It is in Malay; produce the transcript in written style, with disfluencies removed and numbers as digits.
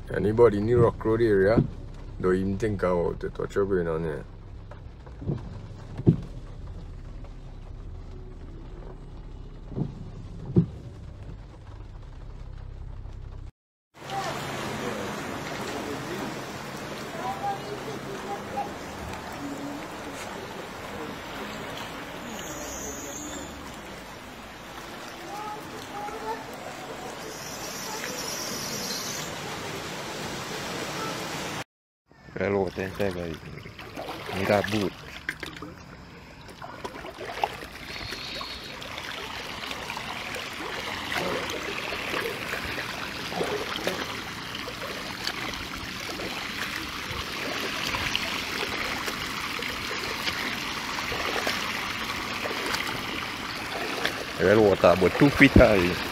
Anybody ni Rock Road area do intend kau tu coba going on here. Kalau tentang guys, ni rambut. Kalau tak buat 2 feet high.